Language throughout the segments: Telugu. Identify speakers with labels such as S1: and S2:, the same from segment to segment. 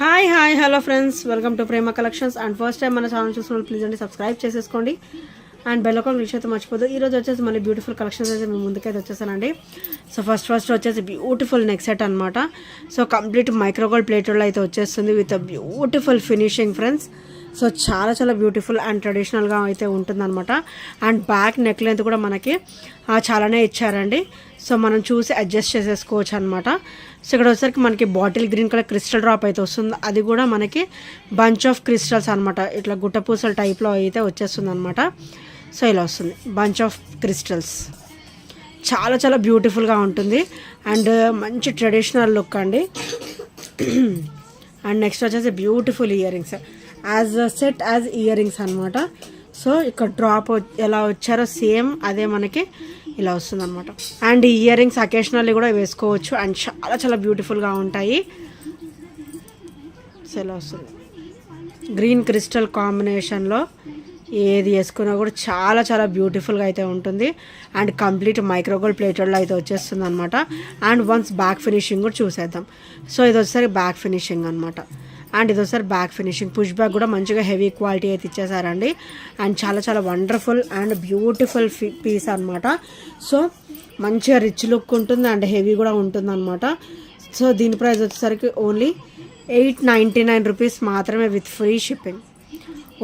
S1: Hi hello friends, welcome to Prema collections. And first time మన ఛానల్ చూసిన ప్లీజ్ అండి సబ్స్క్రైబ్ చేసేసుకోండి అండ్ బెల్ ఐకాన్ క్లిక్ అయితే మర్చిపోదు. ఈరోజు వచ్చేసి మళ్ళీ బ్యూటిఫుల్ కలెక్షన్స్ అయితే మేము ముందుకైతే వచ్చేసానండి. సో ఫస్ట్ వచ్చేసి బ్యూటిఫుల్ నెక్ సెట్ అనమాట. సో కంప్లీట్ మైక్రోగోల్డ్ ప్లేట్లో అయితే వచ్చేస్తుంది with beautiful finishing friends. So చాలా బ్యూటిఫుల్ అండ్ ట్రెడిషనల్గా అయితే ఉంటుందన్నమాట. అండ్ బ్యాక్ నెక్ లెంత్ కూడా మనకి చాలానే ఇచ్చారండి. సో మనం చూసి అడ్జస్ట్ చేసేసుకోవచ్చు అనమాట. సో ఇక్కడ వచ్చేసరికి మనకి bottle green colour crystal drop అయితే వస్తుంది. అది కూడా మనకి బంచ్ ఆఫ్ క్రిస్టల్స్ అనమాట, ఇట్లా గుట్టపూసల టైప్లో అయితే వచ్చేస్తుంది అనమాట. సో ఇలా వస్తుంది బంచ్ ఆఫ్ క్రిస్టల్స్. చాలా బ్యూటిఫుల్గా ఉంటుంది అండ్ మంచి ట్రెడిషనల్ లుక్ అండి. అండ్ నెక్స్ట్ వచ్చేసి beautiful ear rings as set as ear rings అనమాట. సో ఇక్కడ డ్రాప్ ఎలా వచ్చారో సేమ్ అదే మనకి ఇలా వస్తుంది అనమాట. అండ్ ఈ ఇయర్ రింగ్స్ అకేషనల్లీ కూడా వేసుకోవచ్చు అండ్ చాలా బ్యూటిఫుల్గా ఉంటాయి. సో ఇలా వస్తుంది గ్రీన్ క్రిస్టల్ కాంబినేషన్లో ఏది వేసుకున్నా కూడా చాలా బ్యూటిఫుల్గా అయితే ఉంటుంది. అండ్ కంప్లీట్ మైక్రోగోల్డ్ ప్లేటెడ్లో అయితే వచ్చేస్తుంది అనమాట. అండ్ వన్స్ బ్యాక్ ఫినిషింగ్ కూడా చూసేద్దాం. సో ఇది వచ్చేసరికి బ్యాక్ ఫినిషింగ్ అనమాట. అండ్ ఇది ఒకసారి బ్యాక్ ఫినిషింగ్ పుష్ బ్యాక్ కూడా మంచిగా హెవీ క్వాలిటీ అయితే ఇచ్చేసారండి. అండ్ చాలా వండర్ఫుల్ అండ్ బ్యూటిఫుల్ పీస్ అనమాట. సో మంచిగా రిచ్ లుక్ ఉంటుంది అండ్ హెవీ కూడా ఉంటుంది అనమాట. సో దీని ప్రైస్ వచ్చేసరికి ఓన్లీ 899 రూపీస్ మాత్రమే with free shipping.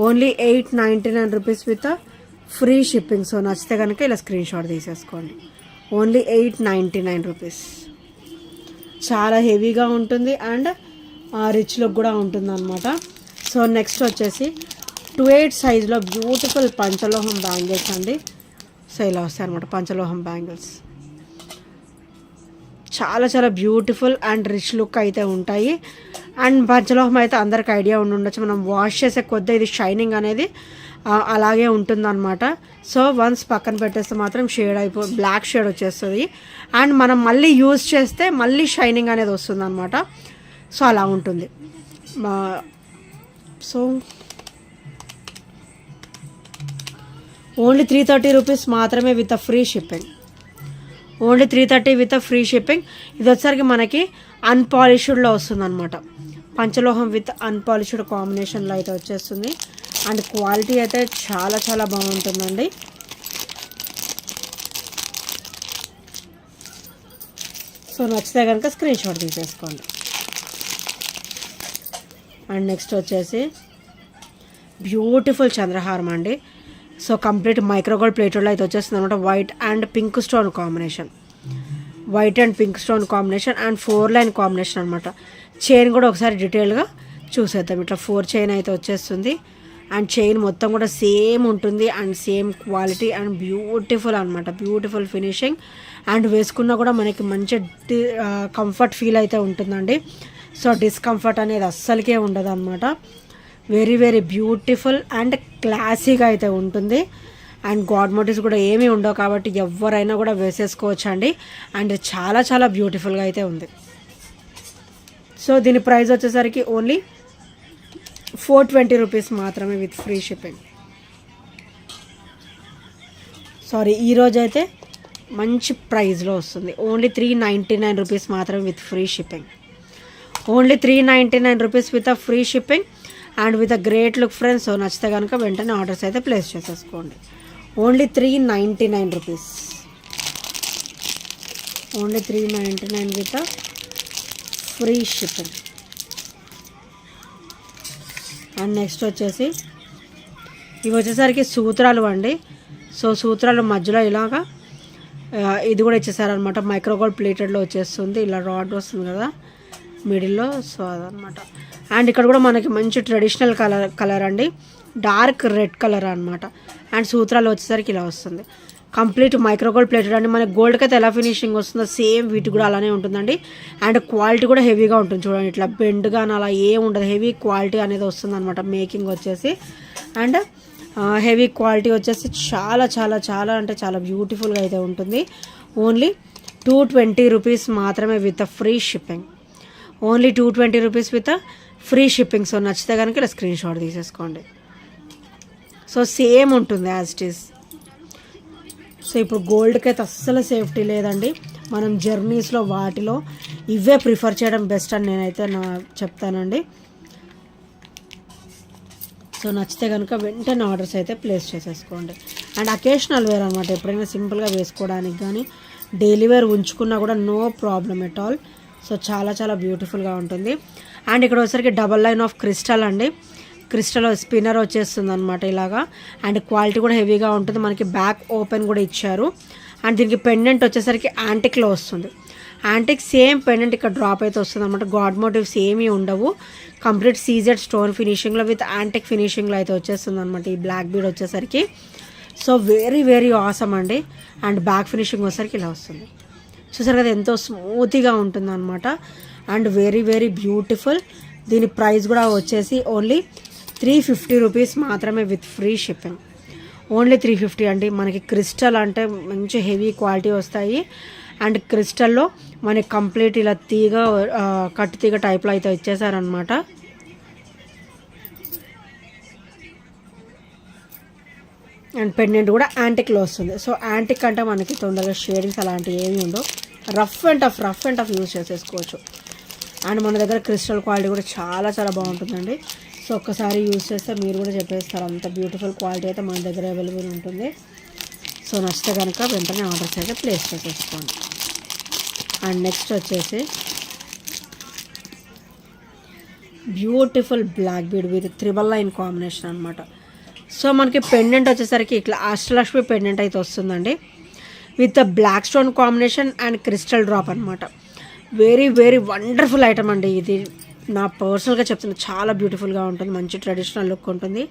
S1: Only 899 rupees with free shipping. So నచ్చితే కనుక ఇలా స్క్రీన్ షాట్ తీసేసుకోండి. Only 899 rupees. చాలా హెవీగా ఉంటుంది అండ్ రిచ్ లుక్ కూడా ఉంటుంది అనమాట. సో నెక్స్ట్ వచ్చేసి 28 సైజ్లో బ్యూటిఫుల్ పంచలోహం బ్యాంగిల్స్ అండి. సో ఇలా వస్తాయి అనమాట పంచలోహం బ్యాంగిల్స్. చాలా బ్యూటిఫుల్ అండ్ రిచ్ లుక్ అయితే ఉంటాయి. అండ్ పంచలోహం అయితే అందరికి ఐడియా ఉండొచ్చు, మనం వాష్ చేసే కొద్ది ఇది షైనింగ్ అనేది అలాగే ఉంటుందన్నమాట. సో వన్స్ పక్కన పెట్టేస్తే మాత్రం బ్లాక్ షేడ్ వచ్చేస్తుంది అండ్ మనం మళ్ళీ యూజ్ చేస్తే మళ్ళీ షైనింగ్ అనేది వస్తుంది అనమాట. సో అలా ఉంటుంది. సో ఓన్లీ 330 రూపీస్ మాత్రమే with free shipping. Only 330 with free shipping. ఇది వచ్చేసరికి మనకి అన్పాలిష్డ్లో వస్తుంది అనమాట. పంచలోహం విత్ అన్పాలిష్డ్ కాంబినేషన్లో అయితే వచ్చేస్తుంది. అండ్ క్వాలిటీ అయితే చాలా బాగుంటుందండి. సో నచ్చితే కనుక స్క్రీన్ షాట్ తీసేసుకోండి. అండ్ నెక్స్ట్ వచ్చేసి బ్యూటిఫుల్ చంద్రహారం అండి. సో కంప్లీట్ మైక్రోగోల్డ్ ప్లేట్లో అయితే వచ్చేస్తుంది అనమాట. White and pink stone combination, white and pink stone combination and 4 line combination అనమాట. చైన్ కూడా ఒకసారి డీటెయిల్గా చూసేద్దాం. ఇట్లా 4 చైన్ అయితే వచ్చేస్తుంది అండ్ చైన్ మొత్తం కూడా సేమ్ ఉంటుంది and same quality and beautiful అనమాట. బ్యూటిఫుల్ ఫినిషింగ్ అండ్ వేసుకున్నా కూడా మనకి మంచి కంఫర్ట్ ఫీల్ అయితే ఉంటుందండి. సో డిస్కంఫర్ట్ అనేది అస్సలకే ఉండదు అనమాట. వెరీ బ్యూటిఫుల్ అండ్ క్లాసీగా అయితే ఉంటుంది. అండ్ గాడ్ మోటివ్స్ కూడా ఏమీ ఉండవు కాబట్టి ఎవరైనా కూడా వేసేసుకోవచ్చు అండి. అండ్ చాలా బ్యూటిఫుల్గా అయితే ఉంది. సో దీని ప్రైస్ వచ్చేసరికి ఓన్లీ 420 రూపీస్ మాత్రమే విత్ ఫ్రీ షిప్పింగ్. సారీ, ఈరోజు అయితే మంచి ప్రైస్లో వస్తుంది. ఓన్లీ 399 రూపీస్ మాత్రమే with free shipping. Only 399 rupees with free shipping and with great look friends. So నచ్చితే కనుక వెంటనే ఆర్డర్స్ అయితే ప్లేస్ చేసేసుకోండి. Only 399 rupees. Only 399 with free shipping. And next వచ్చేసి ఇవి వచ్చేసరికి సూత్రాలు అండి. సో సూత్రాలు మధ్యలో ఇలాగా ఇది కూడా ఇచ్చేసారనమాట. మైక్రోగోల్డ్ ప్లేటెడ్లో వచ్చేస్తుంది. ఇలా రాడ్ వస్తుంది కదా మిడిల్లో. సో అదనమాట. అండ్ ఇక్కడ కూడా మనకి మంచి ట్రెడిషనల్ కలర్ అండి, డార్క్ రెడ్ కలర్ అనమాట. అండ్ సూత్రాలు వచ్చేసరికి ఇలా వస్తుంది. కంప్లీట్ మైక్రోగోల్డ్ ప్లేటెడ్ అండి. మనకి గోల్డ్కి అయితే ఎలా ఫినిషింగ్ వస్తుందో సేమ్ వీటి కూడా అలానే ఉంటుందండి. అండ్ క్వాలిటీ కూడా హెవీగా ఉంటుంది. చూడండి ఇట్లా బెండ్గా అలా ఏం ఉండదు, హెవీ క్వాలిటీ అనేది వస్తుంది అనమాట. మేకింగ్ వచ్చేసి అండ్ హెవీ క్వాలిటీ వచ్చేసి చాలా అంటే చాలా బ్యూటిఫుల్గా అయితే ఉంటుంది. ఓన్లీ 220 రూపీస్ మాత్రమే with free shipping. Only 220 rupees with free shipping. So నచ్చితే కనుక ఇలా స్క్రీన్ షాట్ తీసేసుకోండి. సో సేమ్ ఉంటుంది యాజ్ ఇట్ ఈస్. సో ఇప్పుడు గోల్డ్కి అయితే అస్సలు సేఫ్టీ లేదండి. మనం జర్నీస్లో వాటిలో ఇవే ప్రిఫర్ చేయడం బెస్ట్ అని నేనైతే చెప్తానండి. సో నచ్చితే కనుక వెంటనే ఆర్డర్స్ అయితే ప్లేస్ చేసేసుకోండి. అండ్ అకేషనల్ వేర్ అనమాట, ఎప్పుడైనా సింపుల్గా వేసుకోవడానికి కానీ డైలీ వేర్ ఉంచుకున్నా కూడా no problem at all. So చాలా చాలా బ్యూటిఫుల్గా ఉంటుంది. అండ్ ఇక్కడ వచ్చేసరికి డబల్ లైన్ ఆఫ్ క్రిస్టల్ అండి, క్రిస్టల్ స్పిన్నర్ వచ్చేస్తుంది అనమాట ఇలాగా. అండ్ క్వాలిటీ కూడా హెవీగా ఉంటుంది. మనకి బ్యాక్ ఓపెన్ కూడా ఇచ్చారు. అండ్ దీనికి పెండెంట్ వచ్చేసరికి యాంటిక్లో వస్తుంది. యాంటిక్ సేమ్ పెండెంట్ ఇక్కడ డ్రాప్ అయితే వస్తుంది అనమాట. గాడ్ మోటివ్స్ ఏమీ ఉండవు, కంప్లీట్ సీజెడ్ స్టోన్ ఫినిషింగ్లో విత్ యాంటిక్ ఫినిషింగ్లో అయితే వచ్చేస్తుంది అనమాట ఈ బ్లాక్ బీడ్ వచ్చేసరికి. సో వెరీ వెరీ ఆసమ్ అండి. అండ్ బ్యాక్ ఫినిషింగ్ వచ్చేసరికి ఇలా వస్తుంది. చూసారు కదా ఎంతో స్మూత్గా ఉంటుంది అనమాట. And very very beautiful. దీని ప్రైస్ కూడా వచ్చేసి ఓన్లీ 350 రూపీస్ మాత్రమే విత్ ఫ్రీ షిప్పింగ్. ఓన్లీ 350 అండి. మనకి క్రిస్టల్ అంటే మంచి హెవీ క్వాలిటీ వస్తాయి. అండ్ క్రిస్టల్లో మనకి కంప్లీట్ ఇలా తీగ కట్టు తీగ టైప్లో అయితే ఇచ్చేసారనమాట. అండ్ పెండెంట్ కూడా యాంటిక్లో వస్తుంది. సో యాంటిక్ అంటే మనకి తొందరగా షేడింగ్స్ అలాంటివి ఏమీ ఉండవు. రఫ్ అండ్ టఫ్ యూజ్ చేసేసుకోవచ్చు. అండ్ మన దగ్గర క్రిస్టల్ క్వాలిటీ కూడా చాలా చాలా బాగుంటుందండి. సో ఒక్కసారి యూజ్ చేస్తే మీరు కూడా చెప్పేస్తారు, అంత బ్యూటిఫుల్ క్వాలిటీ అయితే మన దగ్గర అవైలబుల్ ఉంటుంది. సో నచ్చితే కనుక వెంటనే ఆర్డర్స్ అయితే ప్లేస్ చేసేసుకోండి. అండ్ నెక్స్ట్ వచ్చేసి beautiful black bead with triple line combination అనమాట. సో మనకి పెండెంట్ వచ్చేసరికి ఇట్లా అష్టలక్ష్మి పెండెంట్ అయితే వస్తుందండి with black stone combination and crystal drop అనమాట. వెరీ వెరీ వండర్ఫుల్ ఐటమ్ అండి ఇది. నా పర్సనల్గా చెప్తున్నా, చాలా బ్యూటిఫుల్గా ఉంటుంది, మంచి ట్రెడిషనల్ లుక్ ఉంటుంది.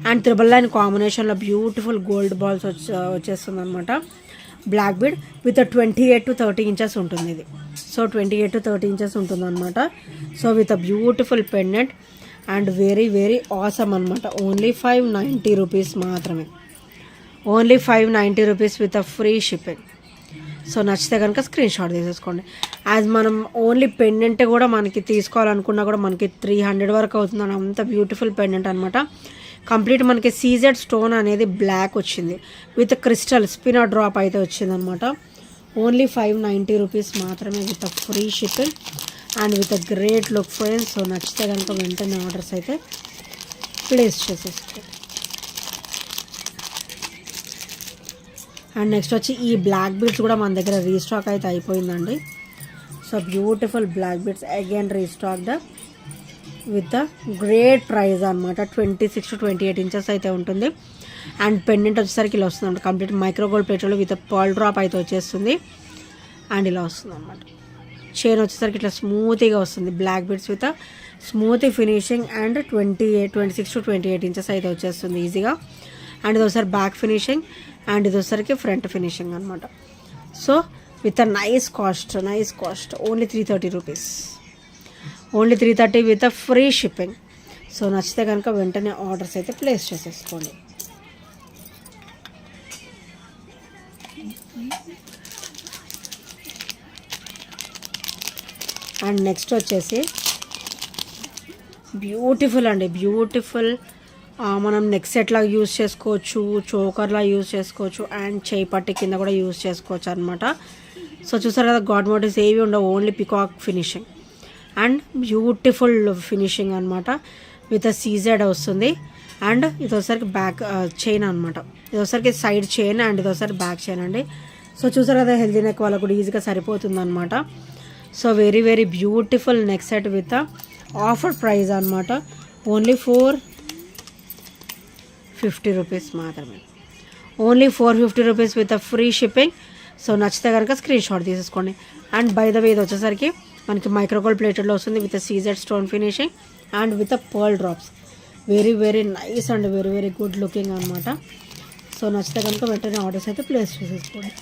S1: అండ్ త్రిబల్ లైన్ కాంబినేషన్లో బ్యూటిఫుల్ గోల్డ్ బాల్స్ వచ్చేస్తుంది అనమాట. Black bead with 28 to 30 inches ఉంటుంది ఇది. సో 28 to 30 ఇంచెస్ ఉంటుంది అనమాట. So with a beautiful pendant and very very awesome అనమాట. ఓన్లీ 590 రూపీస్ మాత్రమే. Only 590 rupees with a free shipping. So నచ్చితే కనుక స్క్రీన్ షాట్ తీసేసుకోండి. యాజ్ మనం ఓన్లీ పెండెంట్ కూడా మనకి తీసుకోవాలనుకున్నా కూడా మనకి 300 వరకు అవుతుంది. అంత బ్యూటిఫుల్ పెండెంట్ అనమాట. కంప్లీట్ మనకి సీజెడ్ స్టోన్ అనేది బ్లాక్ వచ్చింది విత్ క్రిస్టల్ స్పిన్నర్ డ్రాప్ అయితే వచ్చిందనమాట. ఓన్లీ 590 రూపీస్ మాత్రమే with free shipping and with great look friends. So నచ్చితే కనుక వెంటనే ఆర్డర్స్ అయితే ప్లేస్ చేసేసుకోండి. అండ్ నెక్స్ట్ వచ్చి ఈ బ్లాక్ బీడ్స్ కూడా మన దగ్గర రీస్టాక్ అయితే అయిపోయిందండి. So beautiful black beads again restocked with the great price అనమాట. 26 to 28 ఇంచెస్ అయితే ఉంటుంది. అండ్ పెండెంట్ వచ్చేసరికి ఇలా వస్తుంది అనమాట. కంప్లీట్ మైక్రో గోల్డ్ ప్లేట్లో విత్ పర్ల్ డ్రాప్ అయితే వచ్చేస్తుంది. అండ్ ఇలా వస్తుంది అనమాట. చైన్ వచ్చేసరికి ఇట్లా స్మూత్గా వస్తుంది. Black beads with smooth finishing and 26 to 28 inches అయితే వచ్చేస్తుంది ఈజీగా. అండ్ ఇది ఒకసారి బ్యాక్ ఫినిషింగ్ అండ్ ఇది వచ్చేసరికి ఫ్రంట్ ఫినిషింగ్ అనమాట. So with a nice cost only 330 rupees. Only 330 with a free shipping. So నచ్చితే కనుక వెంటనే ఆర్డర్స్ అయితే ప్లేస్ చేసేసుకోండి. అండ్ నెక్స్ట్ వచ్చేసి బ్యూటిఫుల్ అండి, బ్యూటిఫుల్ మనం నెక్ సెట్లా యూజ్ చేసుకోవచ్చు, చోకర్లా యూజ్ చేసుకోవచ్చు అండ్ చేయి పట్టి కింద కూడా యూజ్ చేసుకోవచ్చు అనమాట. సో చూసారు కదా గాడ్ మోటివ్స్ ఏవి ఉండవు, only peacock finishing and beautiful finishing అనమాట. విత్ సీజెడ్ వస్తుంది. అండ్ ఇది ఒకసారికి బ్యాక్ చైన్ అనమాట. ఇది ఒకసారికి సైడ్ చైన్ అండ్ ఇది ఒకసారి బ్యాక్ చైన్ అండి. సో చూసారు కదా హెల్దీ నెక్ వాళ్ళకు కూడా ఈజీగా సరిపోతుంది అనమాట. So very very beautiful neck set with offer price అనమాట. ఓన్లీ 450 రూపీస్ మాత్రమే. Only 450 rupees with free shipping. So నచ్చితే కనుక స్క్రీన్ షాట్ తీసేసుకోండి. అండ్ బై ద వే ఇది వచ్చేసరికి మనకి మైక్రోగోల్డ్ ప్లేటెడ్లో వస్తుంది with CZ stone finishing and with pearl drops. Very very nice and very very good looking అనమాట. సో నచ్చితే కనుక వెంటనే ఆర్డర్స్ అయితే ప్లేస్ చేసేసుకోండి.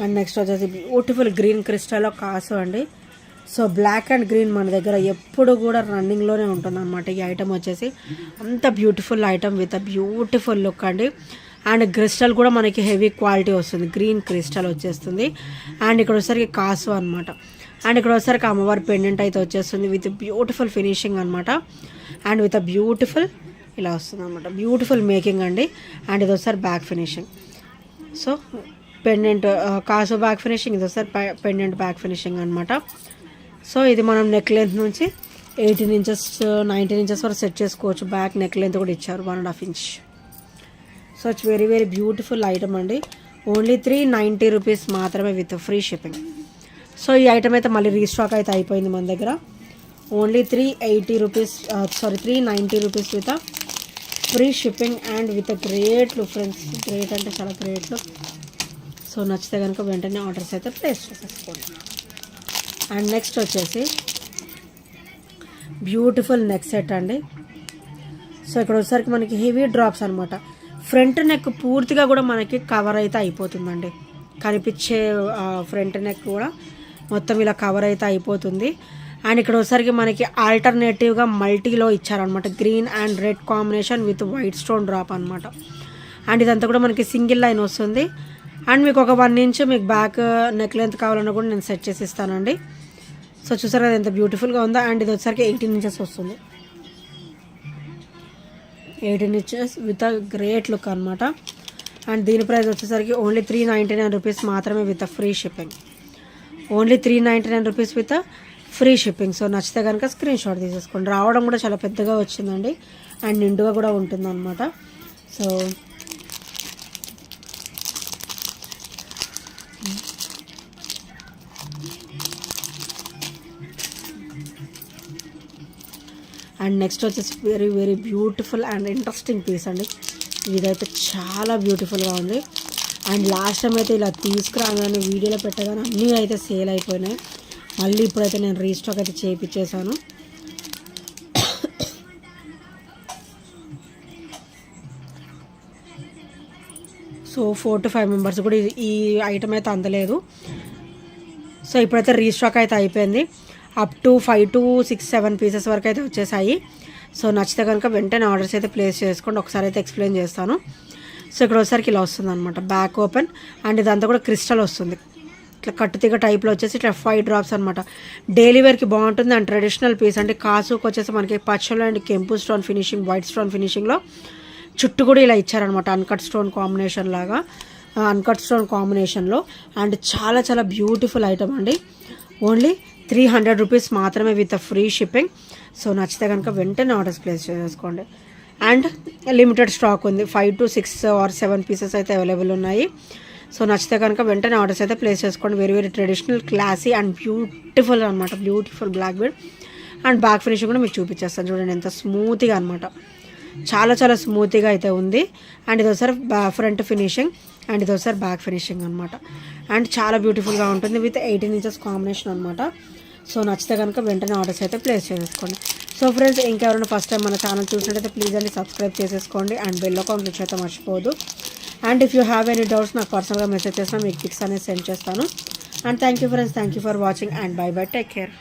S1: అండ్ నెక్స్ట్ వచ్చేసి బ్యూటిఫుల్ గ్రీన్ క్రిస్టల్లో కాసు అండి. సో బ్లాక్ అండ్ గ్రీన్ మన దగ్గర ఎప్పుడు కూడా రన్నింగ్లోనే ఉంటుంది అనమాట. ఈ ఐటమ్ వచ్చేసి అంత beautiful item with beautiful look అండి. అండ్ క్రిస్టల్ కూడా మనకి హెవీ క్వాలిటీ వస్తుంది, గ్రీన్ క్రిస్టల్ వచ్చేస్తుంది. అండ్ ఇక్కడ వచ్చేసరికి కాసు అనమాట. అండ్ ఇక్కడ వచ్చేసరికి అమ్మవారి పెండెంట్ అయితే వచ్చేస్తుంది విత్ బ్యూటిఫుల్ ఫినిషింగ్ అనమాట. అండ్ విత్ బ్యూటిఫుల్ ఇలా వస్తుంది అనమాట, బ్యూటిఫుల్ మేకింగ్ అండి. అండ్ ఇది ఒకసారి బ్యాక్ ఫినిషింగ్. సో పెండెంట్ కాసు బ్యాక్ ఫినిషింగ్, ఇది ఒకసారి పెండెంట్ బ్యాక్ ఫినిషింగ్ అనమాట. సో ఇది మనం నెక్ లెంత్ నుంచి 18 ఇంచెస్ 19 ఇంచెస్ వరకు సెట్ చేసుకోవచ్చు. బ్యాక్ నెక్ లెంత్ కూడా ఇచ్చారు 1.5 inch. So it's very very beautiful item అండి. ఓన్లీ 390 రూపీస్ మాత్రమే విత్ ఫ్రీ షిప్పింగ్. సో ఈ ఐటమ్ అయితే మళ్ళీ రీస్టాక్ అయితే అయిపోయింది మన దగ్గర. Only 380 rupees 390 rupees with free shipping and with great look friends. Great అంటే చాలా గ్రేట్ లుక్. సో నచ్చితే కనుక వెంటనే ఆర్డర్స్ అయితే ప్లేస్ చేసేసుకోండి. అండ్ నెక్స్ట్ వచ్చేసి బ్యూటిఫుల్ నెక్ సెట్ అండి. సో ఇక్కడ వచ్చేసరికి మనకి హెవీ డ్రాప్స్ అనమాట. ఫ్రంట్ నెక్ పూర్తిగా కూడా మనకి కవర్ అయితే అయిపోతుందండి. కనిపించే ఫ్రంట్ నెక్ కూడా మొత్తం ఇలా కవర్ అయితే అయిపోతుంది. అండ్ ఇక్కడ వచ్చేసరికి మనకి ఆల్టర్నేటివ్గా మల్టీలో ఇచ్చారనమాట. Green and red combination with white stone drop అనమాట. అండ్ ఇదంతా కూడా మనకి సింగిల్ లైన్ వస్తుంది. అండ్ మీకు ఒక 1 ఇంచ్ మీకు బ్యాక్ నెక్ లెంత్ కావాలన్నా కూడా నేను సెట్ చేసి ఇస్తానండి. సో చూసారు కదా ఎంత బ్యూటిఫుల్గా ఉందో. అండ్ ఇది వచ్చేసరికి 18 ఇంచెస్ వస్తుంది. 18 ఇంచెస్ విత్ గ్రేట్ లుక్ అనమాట. అండ్ దీని ప్రైస్ వచ్చేసరికి ఓన్లీ 399 రూపీస్ మాత్రమే with free shipping. Only 399 rupees with free shipping. So నచ్చితే కనుక స్క్రీన్ షాట్ తీసేసుకోండి. రావడం కూడా చాలా పెద్దగా వచ్చిందండి అండ్ నిండుగా కూడా ఉంటుంది అనమాట. సో అండ్ నెక్స్ట్ వచ్చేసి very very beautiful and interesting piece అండి. ఇదైతే చాలా బ్యూటిఫుల్గా ఉంది. అండ్ లాస్ట్ టైం అయితే ఇలా తీసుకురాగానే వీడియోలో పెట్టగానే అన్నీ అయితే సేల్ అయిపోయినాయి. మళ్ళీ ఇప్పుడైతే నేను రీస్టాక్ అయితే చేయించేసాను. సో 4 to 5 మెంబర్స్ కూడా ఈ ఐటమ్ అయితే అందలేదు. సో ఇప్పుడైతే రీస్టాక్ అయితే అయిపోయింది. అప్ టు 5 to 6, 7 పీసెస్ వరకు అయితే వచ్చేసాయి. సో నచ్చితే కనుక వెంటనే ఆర్డర్స్ అయితే ప్లేస్ చేసుకోండి. ఒకసారి అయితే ఎక్స్ప్లెయిన్ చేస్తాను. సో ఇక్కడ ఒకసారికి ఇలా వస్తుంది అనమాట, బ్యాక్ ఓపెన్. అండ్ ఇదంతా కూడా క్రిస్టల్ వస్తుంది. ఇట్లా కట్టుతీగ టైప్లో వచ్చేసి ఇట్లా 5 డ్రాప్స్ అనమాట. డైలీ వేర్కి బాగుంటుంది. అండ్ ట్రెడిషనల్ పీస్ అంటే కాసుకు వచ్చేసి మనకి పచ్చలు అండ్ కెంపు స్టోన్ ఫినిషింగ్, వైట్ స్టోన్ ఫినిషింగ్లో చుట్టూ కూడా ఇలా ఇచ్చారనమాట. అన్కట్ స్టోన్ కాంబినేషన్ లాగా, అన్కట్ స్టోన్ కాంబినేషన్లో. అండ్ చాలా చాలా బ్యూటిఫుల్ ఐటమ్ అండి. ఓన్లీ 300 రూపీస్ మాత్రమే విత్ ఫ్రీ షిప్పింగ్. సో నచ్చితే కనుక వెంటనే ఆర్డర్స్ ప్లేస్ చేసుకోండి. అండ్ లిమిటెడ్ స్టాక్ ఉంది. 5 to 6 or 7 పీసెస్ అయితే అవైలబుల్ ఉన్నాయి. సో నచ్చితే కనుక వెంటనే ఆర్డర్స్ అయితే ప్లేస్ చేసుకోండి. Very very traditional, classy and beautiful అనమాట. Beautiful black bead. And back finishing కూడా మీకు చూపించేస్తాను చూడండి ఎంత స్మూత్గా అనమాట. చాలా చాలా స్మూత్గా అయితే ఉంది. అండ్ ఇది ఒకసారి ఫ్రంట్ ఫినిషింగ్ అండ్ ఇది ఒకసారి బ్యాక్ ఫినిషింగ్ అనమాట. అండ్ చాలా బ్యూటిఫుల్గా ఉంటుంది విత్ 18 ఇంచెస్ కాంబినేషన్ అనమాట. సో నచ్చితే కనుక వెంటనే ఆర్డర్స్ అయితే ప్లేస్ చేసుకోండి. సో ఫ్రెండ్స్, ఇంకెవరైనా ఫస్ట్ టైం మన ఛానల్ చూసినట్టయితే ప్లీజ్ అండి సబ్స్క్రైబ్ చేసేసుకోండి. అండ్ బెల్ అకౌంట్ నుంచి అయితే మర్చిపోదు. And if you have any doubts నాకు పర్సనల్గా మెసేజ్ చేసినా మీకు పిక్స్ అనేది సెండ్ చేస్తాను. And thank you friends, thank you for watching and bye bye, take care.